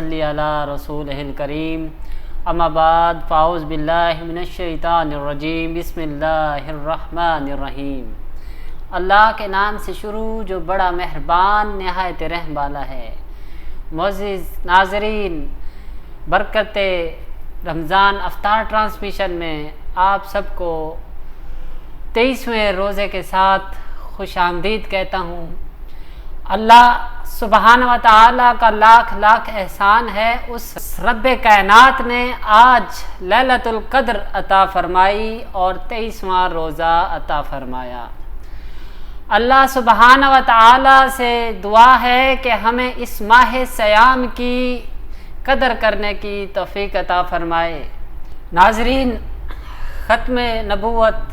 सल्ली अला रसूलिहिल करीम। अम्मा बाद फ़ाऊज़ बिल्लाहि मिनश्शैतानिर्रजीम। बिस्मिल्लाहिर्रहमानिर्रहीम। अल्लाह के नाम से शुरू जो बड़ा मेहरबान निहायत रहम वाला है। मुअज़्ज़िज़ नाज़रीन, बरकते रमज़ान अफ्तार ट्रांसमिशन में आप सबको 23वें रोज़े के साथ खुश आमदीद कहता हूँ। अल्लाह सुबहान व तआला का लाख लाख एहसान है, उस रब्बे कायनात ने आज लैलतुल क़द्र अता फरमाई और 23वां रोज़ा अता फरमाया। अल्लाह सुबहान व तआला से दुआ है कि हमें इस माह सयाम की कदर करने की तौफीक अता फरमाए। नाज़रीन, ख़त्म नबूवत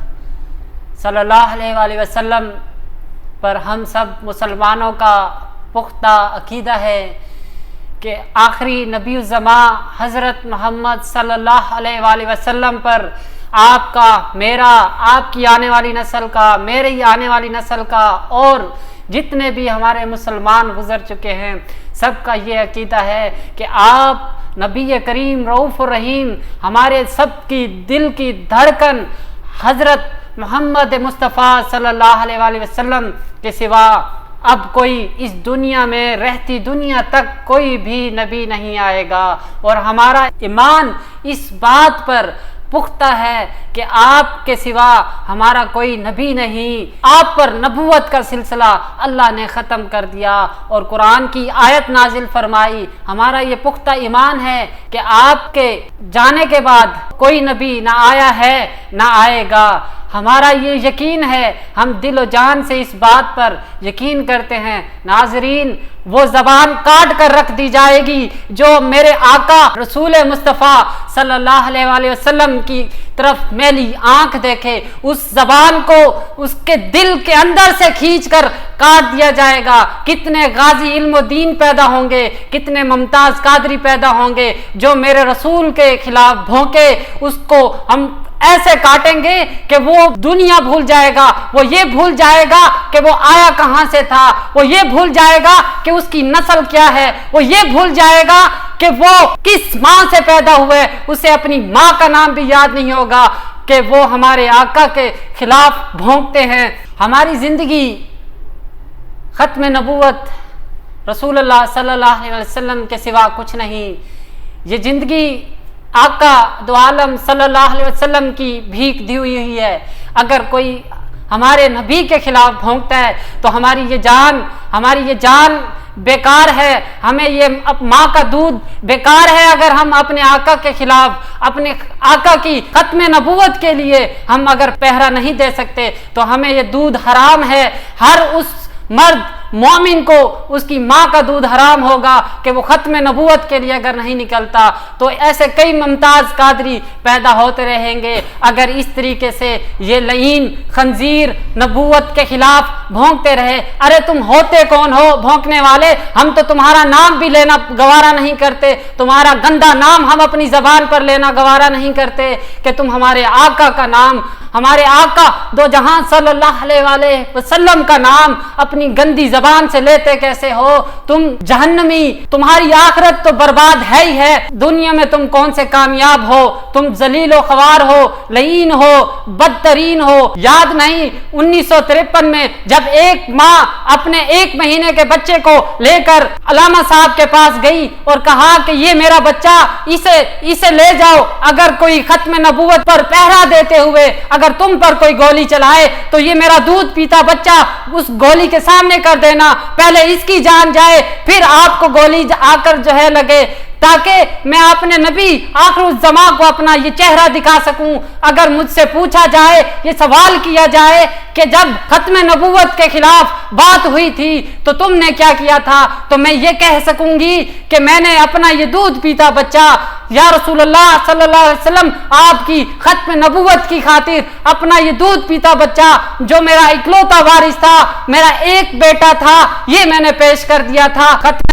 सल्लल्लाहु अलैहि वसल्लम पर हम सब मुसलमानों का पुख्ता अकीदा है कि आखिरी नबी-उज़्ज़मा हज़रत मोहम्मद सल्लल्लाहु अलैहि वसल्लम पर आपका, मेरा, आपकी आने वाली नस्ल का, मेरे ही आने वाली नस्ल का और जितने भी हमारे मुसलमान गुज़र चुके हैं सबका ये अकीदा है कि आप नबी करीम रऊफ़ रहीम, हमारे सब की दिल की धड़कन हज़रत मोहम्मद मुस्तफ़ा सल्लल्लाहु अलैहि वसल्लम के सिवा अब कोई इस दुनिया में, रहती दुनिया तक कोई भी नबी नहीं आएगा। और हमारा ईमान इस बात पर पुख्ता है कि आपके सिवा हमारा कोई नबी नहीं। आप पर नबूवत का सिलसिला अल्लाह ने ख़त्म कर दिया और कुरान की आयत नाजिल फरमाई। हमारा ये पुख्ता ईमान है कि आपके जाने के बाद कोई नबी ना आया है ना आएगा। हमारा ये यकीन है, हम दिल व जान से इस बात पर यकीन करते हैं। नाज़रीन, वो ज़बान काट कर रख दी जाएगी जो मेरे आका रसूल मुस्तफ़ा सल्लल्लाहु अलैहि वसल्लम की तरफ मेली आंख देखे, उस ज़बान को उसके दिल के अंदर से खींचकर काट दिया जाएगा। कितने गाजी इल्म दीन पैदा होंगे, कितने मुमताज़ कादरी पैदा होंगे जो मेरे रसूल के खिलाफ भौंके, उसको हम ऐसे काटेंगे कि वो दुनिया भूल जाएगा, वो ये भूल जाएगा कि वो आया कहाँ से था, वो ये भूल जाएगा कि उसकी नस्ल क्या है, वो ये भूल जाएगा कि वो किस माँ से पैदा हुए, उसे अपनी माँ का नाम भी याद नहीं होगा कि वो हमारे आका के खिलाफ भौंकते हैं। हमारी ज़िंदगी ख़त्म नबूवत रसूलुल्लाह सल्लल्लाहु अलैहि वसल्लम के सिवा कुछ नहीं। ये ज़िंदगी आका दो आलम सल्लल्लाहु अलैहि वसल्लम की भीख दी हुई है। अगर कोई हमारे नबी के खिलाफ भौंकता है तो हमारी ये जान बेकार है। हमें ये माँ का दूध बेकार है। अगर हम अपने आका के खिलाफ, अपने आका की खत्म नबूवत के लिए हम अगर पहरा नहीं दे सकते तो हमें ये दूध हराम है। हर उस मर्द मोमिन को उसकी माँ का दूध हराम होगा कि वो ख़त्म नबूवत के लिए अगर नहीं निकलता। तो ऐसे कई मुमताज़ कादरी पैदा होते रहेंगे अगर इस तरीके से ये लईन खंजीर नबूवत के खिलाफ भौंकते रहे। अरे तुम होते कौन हो भौंकने वाले? हम तो तुम्हारा नाम भी लेना गवारा नहीं करते, तुम्हारा गंदा नाम हम अपनी ज़बान पर लेना गवारा नहीं करते कि तुम हमारे आका का नाम, हमारे आका दो जहां सल्लल्लाहु अलैहि वसल्लम का नाम अपनी गंदी ज़बान से लेते कैसे हो? तुम जहन्नमी, तुम्हारी आखिरत तो बर्बाद है ही है। दुनिया में तुम कौन से कामयाब हो? तुम जलीलो ख्वार हो, लईन हो, बदतरीन हो। याद नहीं 1953 में जब एक माँ अपने 1 महीने के बच्चे को लेकर अलामा साहब के पास गई और कहा कि ये मेरा बच्चा, इसे ले जाओ, अगर कोई खत्म नबूवत पर पहरा देते हुए अगर तुम पर कोई गोली चलाए तो ये मेरा दूध पीता बच्चा उस गोली के सामने कर देना, पहले इसकी जान जाए फिर आपको गोली आकर जो है लगे, ताकि मैं अपने नबी आखिरुज़्ज़मा को अपना ये चेहरा दिखा सकूं। अगर मुझसे पूछा जाए, ये सवाल किया जाए कि जब खत्म नबूवत के खिलाफ बात हुई थी तो तुमने क्या किया था, तो मैं ये कह सकूंगी कि मैंने अपना ये दूध पीता बच्चा या रसूलुल्लाह सल्लल्लाहु अलैहि वसल्लम आपकी खत्म नबूवत की खातिर अपना ये दूध पीता बच्चा जो मेरा इकलौता वारिस था, मेरा एक बेटा था, ये मैंने पेश कर दिया था खत्म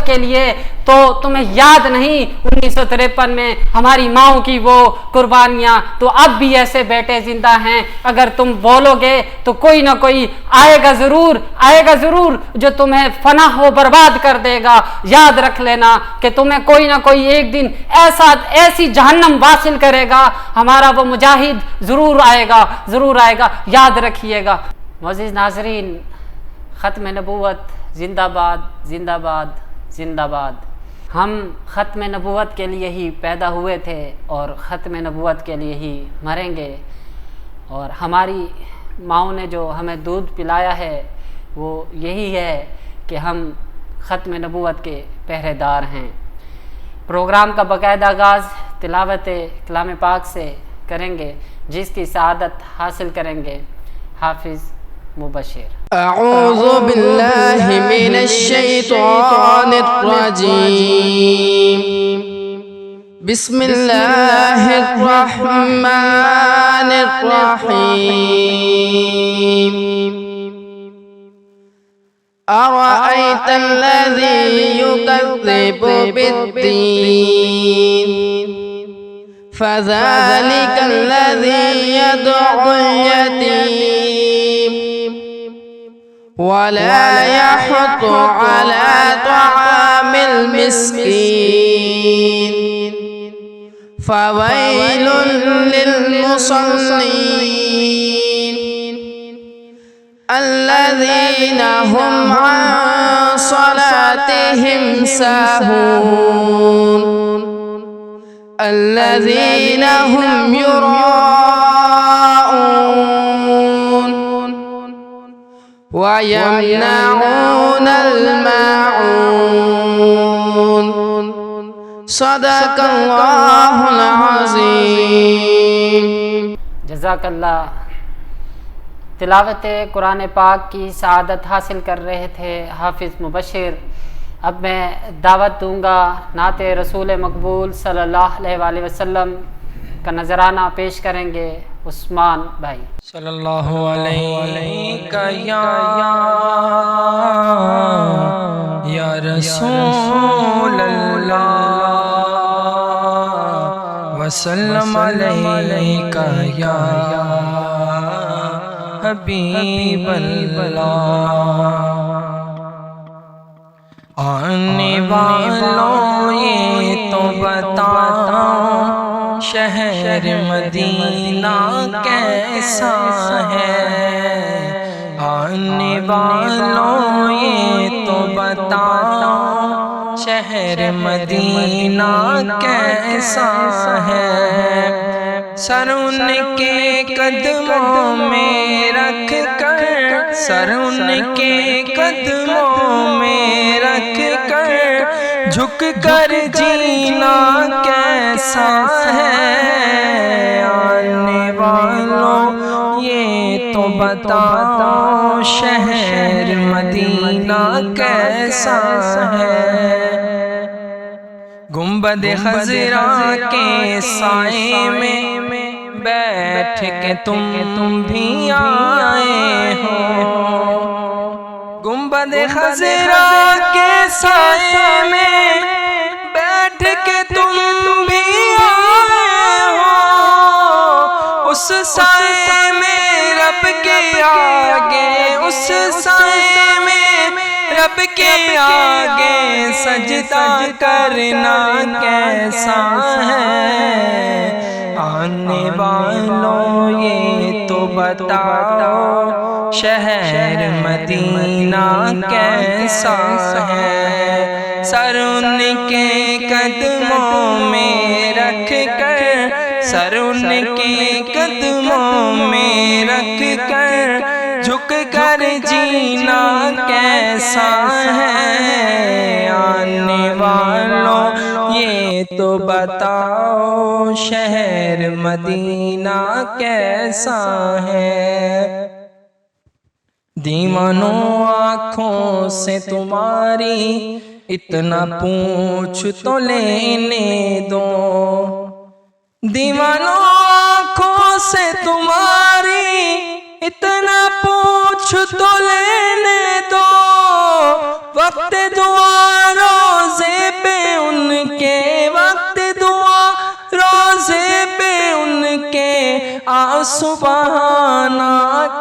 के लिए। तो तुम्हें याद नहीं 1953 में हमारी माओ की वो कुर्बानियां, तो अब भी ऐसे बेटे जिंदा हैं। अगर तुम बोलोगे तो कोई ना कोई आएगा जरूर जो तुम्हें फना हो बर्बाद कर देगा। याद रख लेना कि तुम्हें कोई ना कोई एक दिन ऐसी जहन्नम वासिल करेगा, हमारा वो मुजाहिद जरूर आएगा, याद रखिएगा। मोअज़्ज़िज़ नाज़रीन, ख़त्म नबूवत जिंदाबाद जिंदाबाद जिंदाबाद। हम ख़त्म नबूवत के लिए ही पैदा हुए थे और ख़त्म नबूवत के लिए ही मरेंगे। और हमारी माओ ने जो हमें दूध पिलाया है वो यही है कि हम ख़त्म नबूवत के पहरेदार हैं। प्रोग्राम का बाकायदा आगाज़ तिलावत कलाम पाक से करेंगे, जिसकी सआदत हासिल करेंगे हाफिज़ मुबशिर। अऊज़ु बिल्लाहि मिनश शैतानिर रजीम। बिस्मिल्लाहिर रहमानिर रहीम। अरअयतल्लज़ी युकज़्ज़िबु बिद्दीन फ़ज़ालिकल्लज़ी यदउल यतीम वला यहुद्दु अला तआमिल मिस्कीन फ़वैलुल लिलमुसल्लीन अल्लज़ीना हुम अन सलातिहिम साहून अल्लज़ीना हुम युराऊन व यमनऊनल माऊन। सदक़ल्लाहुल अज़ीम। जज़ाकल्लाह। तिलावत कुरान पाक की सआदत हासिल कर रहे थे हाफिज़ मुबशिर। अब मैं दावत दूंगा नाते रसूल मकबूल सल्लल्लाहु अलैहि वसल्लम का नजराना पेश करेंगे उस्मान भाई। सल्लल्लाहु अलैहि या रसूल अल्लाह वसल्लम अलैका या हबीब अल्लाह। आने वालों ये तो बताओ शहर मदीना कैसा है। आने वालों ये तो बताओ शहर मदीना कैसा है। सर उनके कदमों में रख कर, सर उनके कदमों में रख कर झुक कर जीना कैसा है। आने वालों ये तो बताओ शहर मदीना कैसा है। गुंबद खज़रा के साए में बैठ के तुम भी आए हो। गुंबद खज़रा के साए में बैठ के तुम भी आए हो। उस साए में रब के आगे, उस साए में रब के आगे सजदा करना कैसा है। आने वालों ये तो बताओ शहर मदीना कैसा है। सर उनके कदमों में रख कर, सर उनके कदमों में रख कर झुक कर जीना कैसा है। आने वालों ये तो बताओ शहर मदीना कैसा है। दीवानों आँखों से तुम्हारी इतना पूछ तो लेने दो। दीवानों आँखों से तुम्हारी इतना पूछ तो लेने दो। वक्त दुआ रोज़े पे आंसू बहाना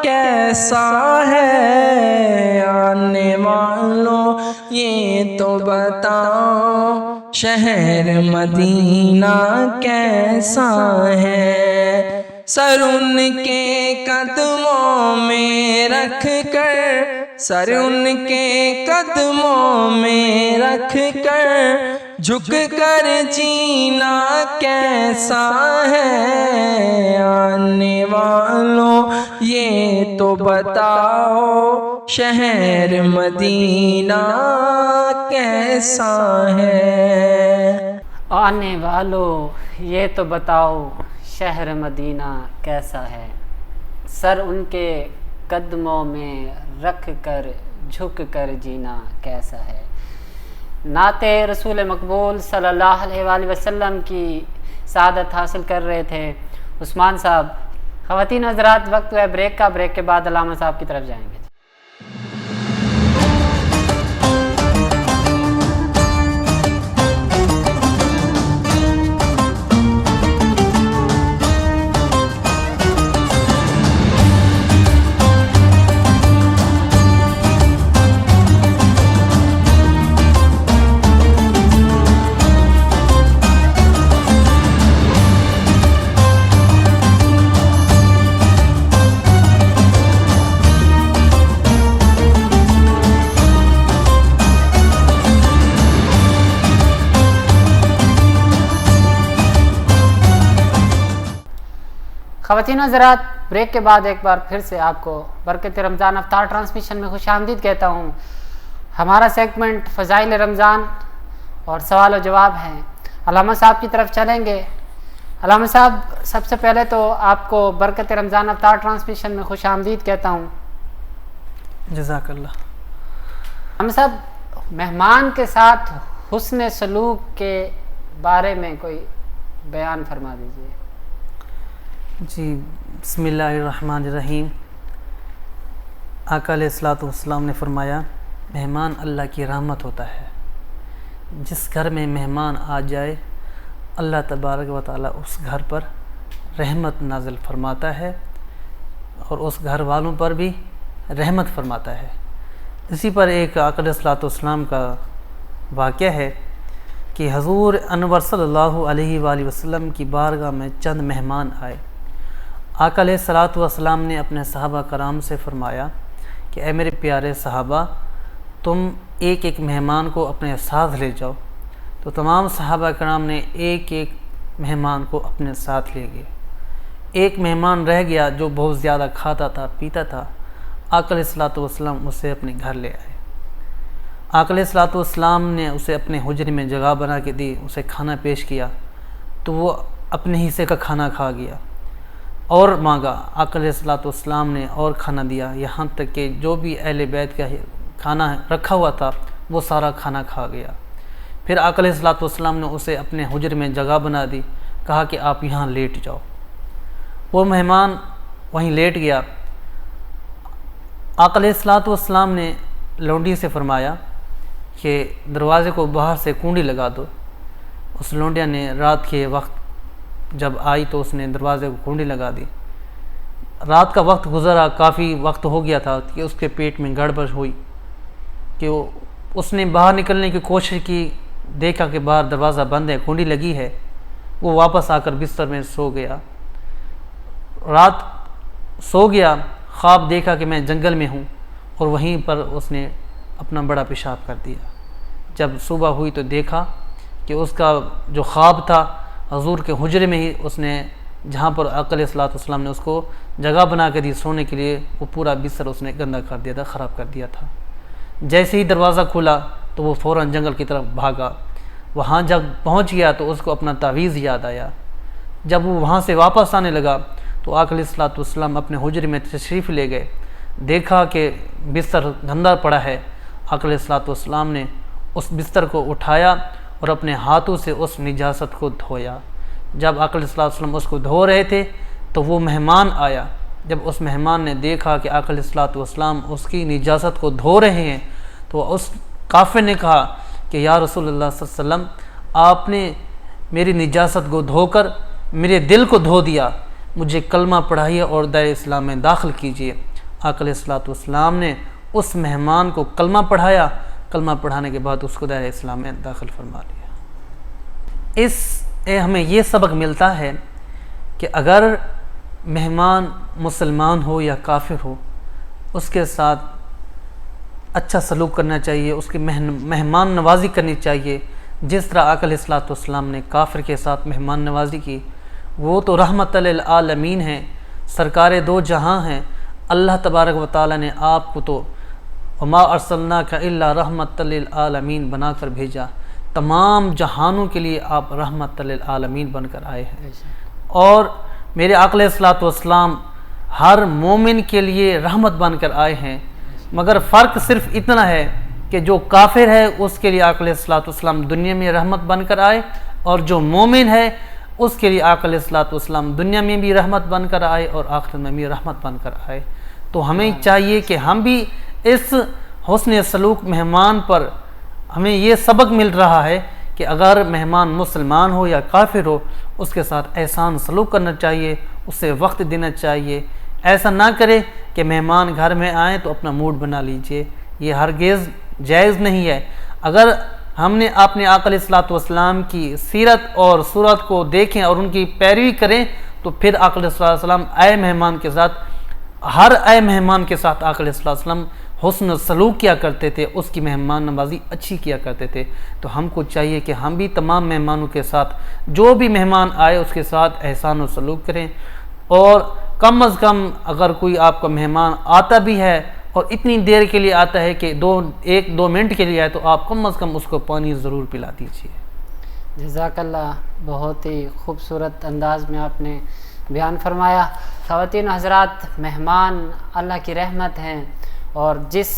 कैसा है, आने वालों ये तो बताओ शहर मदीना कैसा है। सर उनके कदमों में रख कर, सर उनके कदमों में रख कर झुक कर जीना कैसा है, आने वालों ये तो बताओ शहर मदीना कैसा है। आने वालों ये तो बताओ शहर मदीना कैसा है। सर उनके कदमों में रख कर झुक कर जीना कैसा है। नाते रसूल मकबूल सल्लल्लाहु अलैहि वसल्लम की सआदत हासिल कर रहे थे उस्मान साहब। ख़वातीन हज़रात, वक्त है ब्रेक का। ब्रेक के बाद अल्लामा साहब की तरफ जाएंगे। ख़वातीन हज़रात, ब्रेक के बाद एक बार फिर से आपको बरकत रमज़ान अफ्तार ट्रांसमिशन में खुशामदीद कहता हूँ। हमारा सेगमेंट फ़ज़ाइल रमज़ान और सवाल और जवाब हैं। अल्लामा साहब की तरफ चलेंगे। अल्लामा साहब, सबसे पहले तो आपको बरकत रमज़ान अफ्तार ट्रांसमिशन में खुशामदीद कहता हूँ। जज़ाकल्लाह। अल्लामा साहब, मेहमान के साथ हुस्न सलूक के बारे में कोई बयान फरमा दीजिए। जी, बिस्मिल्लाहिर्रहमानिर्रहीम। आका अलैहिस्सलातु वस्सलाम ने फरमाया, मेहमान अल्लाह की रहमत होता है। जिस घर में मेहमान आ जाए अल्लाह तबारक व तआला उस घर पर रहमत नाज़िल फरमाता है और उस घर वालों पर भी रहमत फरमाता है। इसी पर एक आका अलैहिस्सलातु वस्सलाम का वाक़या है कि हज़ूर अनवर सल्लल्लाहु अलैहि वसल्लम की बारगाह में चंद मेहमान आए। आका अलैहिस्सलातु वस्सलाम ने अपने सहाबा कराम से फ़रमाया कि ऐ मेरे प्यारे सहाबा, तुम एक एक मेहमान को अपने साथ ले जाओ। तो तमाम सहाबा कराम ने एक एक मेहमान को अपने साथ ले गए। एक मेहमान रह गया जो बहुत ज़्यादा खाता था पीता था। आका अलैहिस्सलातु वस्सलाम उसे अपने घर ले आए। आका अलैहिस्सलातु वस्सलाम ने उसे अपने हुजरे में जगह बना के दी, उसे खाना पेश किया तो वो अपने हिस्से का खाना खा गया और मांगा। आका अलैहिस्सलातु वस्सलाम ने और खाना दिया, यहाँ तक कि जो भी अहले बैत का खाना रखा हुआ था वो सारा खाना खा गया। फिर आका अलैहिस्सलातु वस्सलाम ने उसे अपने हुजरे में जगह बना दी, कहा कि आप यहाँ लेट जाओ। वो मेहमान वहीं लेट गया। आका अलैहिस्सलातु वस्सलाम ने लौंडी से फरमाया कि दरवाज़े को बाहर से कुंडी लगा दो। उस लौंडिया ने रात के वक्त जब आई तो उसने दरवाज़े को कुंडी लगा दी। रात का वक्त गुज़रा, काफ़ी वक्त हो गया था कि उसके पेट में गड़बड़ हुई कि उसने बाहर निकलने की कोशिश की, देखा कि बाहर दरवाज़ा बंद है, कुंडी लगी है। वो वापस आकर बिस्तर में सो गया। रात सो गया, ख्वाब देखा कि मैं जंगल में हूँ और वहीं पर उसने अपना बड़ा पेशाब कर दिया। जब सुबह हुई तो देखा कि उसका जो ख्वाब था हजूर के हुजरे में ही उसने, जहाँ पर आका अलैहिस्सलातु वस्सलाम ने उसको जगह बना के दी सोने के लिए, वो पूरा बिस्तर उसने गंदा कर दिया था, ख़राब कर दिया था। जैसे ही दरवाज़ा खुला तो वो फ़ौरन जंगल की तरफ भागा। वहाँ जब पहुँच गया तो उसको अपना तावीज़ याद आया। जब वो वहाँ से वापस आने लगा तो आका अलैहिस्सलातु वस्सलाम अपने हुजरे में तशरीफ़ ले गए। देखा कि बिस्तर गंदा पड़ा है। आका अलैहिस्सलातु वस्सलाम ने उस बिस्तर को उठाया और अपने हाथों से उस निजासत को धोया। जब आका अलैहिस्सलातु वस्सलाम उसको धो रहे थे तो वो मेहमान आया। जब उस मेहमान ने देखा कि आका अलैहिस्सलातु वस्सलाम उसकी निजासत को धो रहे हैं तो उस काफिर ने कहा कि या रसूलुल्लाह सल्लल्लाहु अलैहि वसल्लम, आपने मेरी निजासत को धोकर मेरे दिल को धो दिया। मुझे कलमा पढ़ाइए और दायरे इस्लाम में दाखिल कीजिए। आका अलैहिस्सलाम ने उस मेहमान को कलमा पढ़ाया, कलमा पढ़ाने के बाद उसको दायरे इस्लाम में दाखिल फरमा लिया। इससे हमें ये सबक मिलता है कि अगर मेहमान मुसलमान हो या काफिर हो, उसके साथ अच्छा सलूक करना चाहिए, उसकी मेहमान नवाजी करनी चाहिए। जिस तरह आका अलैहिस्सलाम ने काफिर के साथ मेहमान नवाजी की, वो तो रहमतल लिल आलमीन हैं, सरकार दो जहां हैं। अल्लाह तबारक व तआला ने आपको तो वमा अरसलनाका इल्ला रहमतल लिल आलमीन बनाकर भेजा, तमाम जहानों के लिए आप रहमतल लिल आलमीन बनकर आए हैं। और मेरे आका अलैहिस्सलाम हर मोमिन के लिए रहमत बनकर आए हैं, मगर फ़र्क सिर्फ इतना है कि जो काफिर है उसके लिए आका अलैहिस्सलाम दुनिया में रहमत बनकर आए, और जो मोमिन है उसके लिए आका अलैहिस्सलाम दुनिया में भी रहमत बनकर आए और आखिरत में भी रहमत बनकर आए। तो हमें चाहिए कि हम भी इस हुस्न सलूक मेहमान पर, हमें ये सबक मिल रहा है कि अगर मेहमान मुसलमान हो या काफिर हो, उसके साथ एहसान सलूक करना चाहिए, उससे वक्त देना चाहिए। ऐसा ना करें कि मेहमान घर में आए तो अपना मूड बना लीजिए, ये हरगिज़ जायज़ नहीं है। अगर हमने अपने आका अलैहिस्सलाम की सीरत और सूरत को देखें और उनकी पैरवी करें, तो फिर आका अलैहिस्सलाम आए मेहमान के साथ, हर आए मेहमान के साथ आका अलैहिस्सलाम हुस्न सलूक किया करते थे, उसकी मेहमान नवाजी अच्छी किया करते थे। तो हमको चाहिए कि हम भी तमाम मेहमानों के साथ, जो भी मेहमान आए उसके साथ एहसान और सलूक करें। और कम अज़ कम अगर कोई आपका मेहमान आता भी है और इतनी देर के लिए आता है कि 1-2 मिनट के लिए आए, तो आप कम अज़ कम उसको पानी ज़रूर पिला दीजिए। जज़ाकल्लाह, बहुत ही खूबसूरत अंदाज में आपने बयान फरमाया। ख़वातीन हज़रात, मेहमान अल्लाह की रहमत हैं, और जिस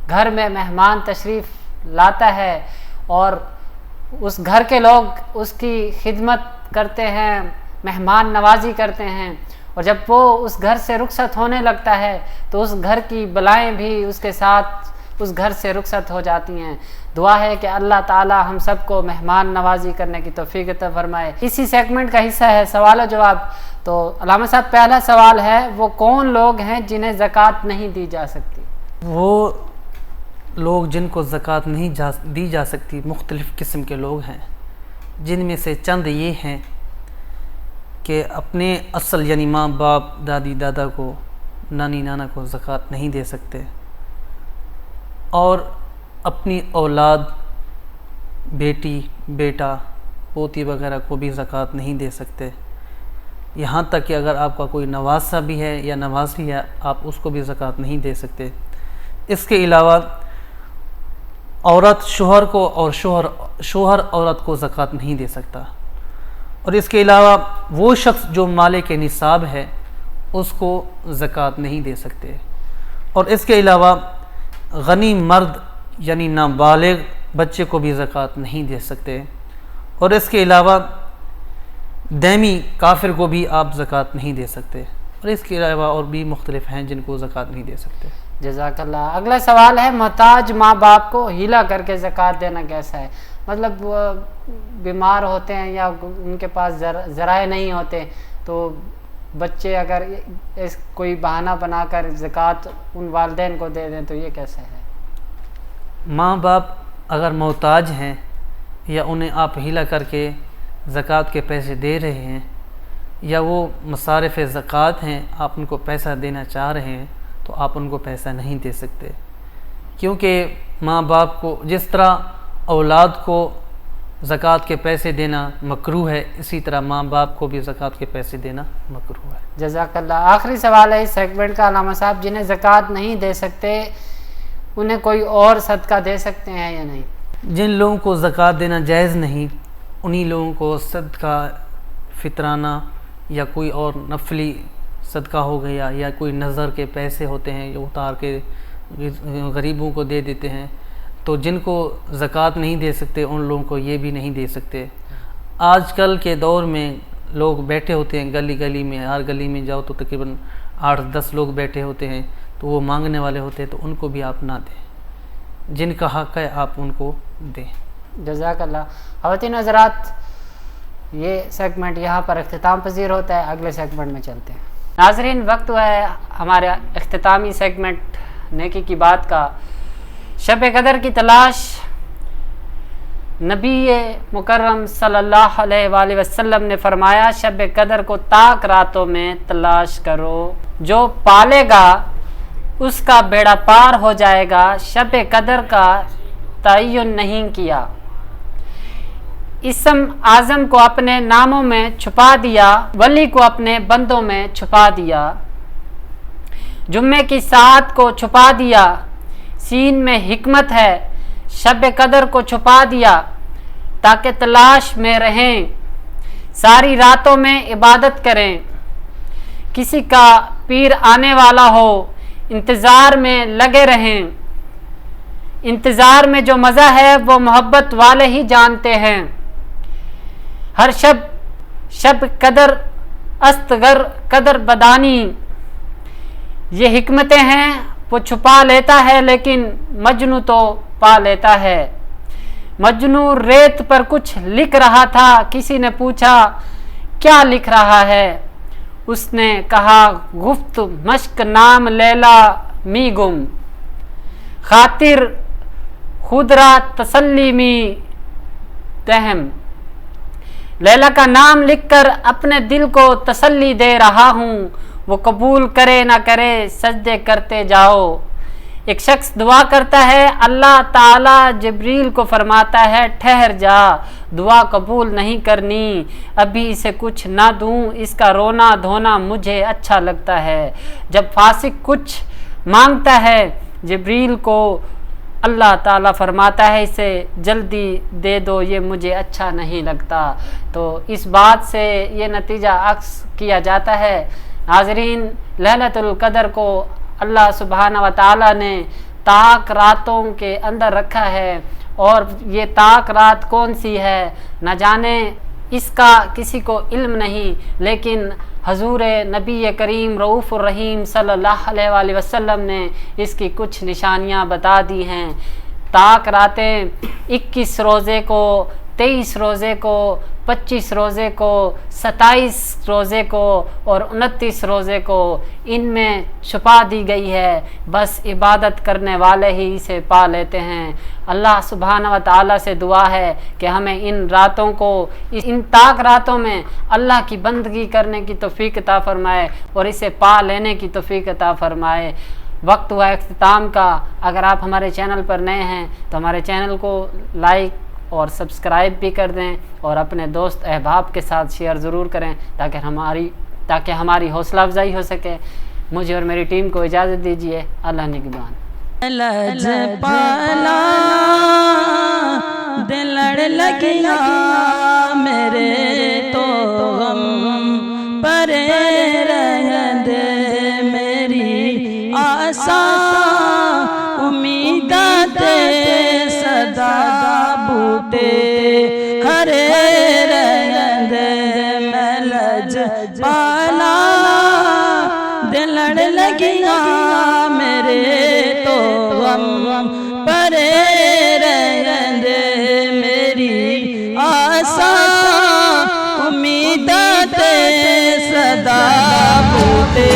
घर में मेहमान तशरीफ़ लाता है और उस घर के लोग उसकी खिदमत करते हैं, मेहमान नवाजी करते हैं, और जब वो उस घर से रुखसत होने लगता है तो उस घर की बलाएं भी उसके साथ उस घर से रुखसत हो जाती हैं। दुआ है कि अल्लाह ताला हम सबको मेहमान नवाजी करने की तौफीक अता फरमाए। इसी सेगमेंट का हिस्सा है सवाल और जवाब। तो अल्लामा साहब, पहला सवाल है, वो कौन लोग हैं जिन्हें ज़कात नहीं दी जा सकती? वो लोग जिनको ज़कात नहीं दी जा सकती मुख्तलिफ़ किस्म के लोग हैं, जिनमें से चंद ये हैं कि अपने असल यानी माँ बाप, दादी दादा को, नानी नाना को ज़कात नहीं दे सकते, और अपनी औलाद, बेटी बेटा, पोती वगैरह को भी ज़कात नहीं दे सकते। यहाँ तक कि अगर आपका कोई नवासा भी है या नवासी है, आप उसको भी ज़कात नहीं दे सकते। इसके अलावा औरत शोहर को और शोहर औरत को ज़कात नहीं दे सकता। और इसके अलावा वो शख्स जो मालिक निसाब है उसको ज़कात नहीं दे सकते। और इसके अलावा गनी मर्द यानी नाबालिग बच्चे को भी ज़कात नहीं दे सकते। और इसके अलावा दैमी काफिर को भी आप ज़कात नहीं दे सकते। और इसके अलावा और भी मुख्तलिफ हैं जिनको ज़कात नहीं दे सकते। जज़ाकल्लाह। अगला सवाल है, मोहताज माँ बाप को हिला करके ज़कात देना कैसा है? मतलब बीमार होते हैं या उनके पास ज़राए नहीं होते, तो बच्चे अगर कोई बहाना बनाकर ज़कात उन वालिदैन को दे दें तो ये कैसा है? माँ बाप अगर मोहताज हैं या उन्हें आप हिला करके ज़कात के पैसे दे रहे हैं, या वो मसारिफ़ ज़कात हैं, आप उनको पैसा देना चाह रहे हैं, तो आप उनको पैसा नहीं दे सकते। क्योंकि माँ बाप को जिस तरह औलाद को ज़कात के पैसे देना मकरूह है, इसी तरह माँ बाप को भी ज़कात के पैसे देना मकरूह है। जज़ाकल्लाह। आखिरी सवाल है इस सेगमेंट का, अल्लामा साहब, जिन्हें ज़कात नहीं दे सकते उन्हें कोई और सदका दे सकते हैं या नहीं? जिन लोगों को ज़कात देना जायज़ नहीं, उन्हीं लोगों को सदका फितराना या कोई और नफली सदका हो गया, या कोई नज़र के पैसे होते हैं जो उतार के गरीबों को दे देते हैं, तो जिनको ज़कात नहीं दे सकते उन लोगों को ये भी नहीं दे सकते। आजकल के दौर में लोग बैठे होते हैं गली गली में, हर गली में जाओ तो तकरीबन 8-10 लोग बैठे होते हैं, तो वो मांगने वाले होते हैं, तो उनको भी आप ना दें, जिनका हक़ है आप उनको दें। जज़ाकल्लाह। ख़वातीन हज़रात, ये सेगमेंट यहाँ पर अख्तिताम पजीर होता है। अगले सेगमेंट में चलते हैं। नाजरीन, वक्त हुआ है हमारे अख्तितामी सेगमेंट नेकी की बात का। शब कदर की तलाश। नबी मुकर्रम सल्लल्लाहु अलैहि वसल्लम ने फरमाया, शब कदर को ताक रातों में तलाश करो, जो पालेगा उसका बेड़ा पार हो जाएगा। शब कदर का तय्युन नहीं किया, इसम आज़म को अपने नामों में छुपा दिया, वली को अपने बंदों में छुपा दिया, जुम्मे की सात को छुपा दिया, सीन में हिकमत है, शब कदर को छुपा दिया ताकि तलाश में रहें, सारी रातों में इबादत करें। किसी का पीर आने वाला हो, इंतज़ार में लगे रहें। इंतज़ार में जो मज़ा है वो मोहब्बत वाले ही जानते हैं। हर शब कदर अस्तगर कदर बदानी, ये हिकमतें हैं वो छुपा लेता है लेकिन मजनू तो पा लेता है। मजनू रेत पर कुछ लिख रहा था, किसी ने पूछा क्या लिख रहा है, उसने कहा गुफ्त मश्क नाम लैला मी गुम, खातिर खुदरा तसल्ली मी तहम। लैला का नाम लिखकर अपने दिल को तसल्ली दे रहा हूँ, वो कबूल करे ना करे सजदे करते जाओ। एक शख्स दुआ करता है, अल्लाह ताला जिब्रील को फरमाता है ठहर जा, दुआ कबूल नहीं करनी, अभी इसे कुछ ना दूँ, इसका रोना धोना मुझे अच्छा लगता है। जब फासिक कुछ मांगता है जिब्रील को, अल्लाह ताला फरमाता है इसे जल्दी दे दो, ये मुझे अच्छा नहीं लगता। तो इस बात से ये नतीजा अक्स किया जाता है नाजरीन, लैलतुल कदर को अल्लाह सुब्हाना व तआला ने ताक रातों के अंदर रखा है। और ये ताक रात कौन सी है न जाने, इसका किसी को इल्म नहीं, लेकिन हजूर नबी करीम रऊफ़ुर रहीम सल्लल्लाहु अलैहि वसल्लम ने इसकी कुछ निशानियां बता दी हैं। ताक रातें 21 रोज़े को, 23 रोज़े को, 25 रोज़े को, 27 रोज़े को और 29 रोज़े को इनमें छुपा दी गई है। बस इबादत करने वाले ही इसे पा लेते हैं। अल्लाह सुब्हाना व तआला से दुआ है कि हमें इन रातों को, इन ताक रातों में अल्लाह की बंदगी करने की तौफीक अता फरमाए और इसे पा लेने की तौफीक अता फरमाए। वक्त हुआ इख्तिताम का। अगर आप हमारे चैनल पर नए हैं तो हमारे चैनल को लाइक और सब्सक्राइब भी कर दें और अपने दोस्त अहबाब के साथ शेयर ज़रूर करें ताकि हमारी हौसला अफजाई हो सके। मुझे और मेरी टीम को इजाज़त दीजिए। अल्लाह निगहबान। लजपाला दिल लड़ लगिया मेरे तो गम परे रहन दे, मेरी आशा उम्मीदा ते सदा बूटे हरे रहन दे। मैं लजपाला दिल लड़ लगिया मेरे तो गम परे रहन दे, मेरी आशा उम्मीद ते सदा बूटे।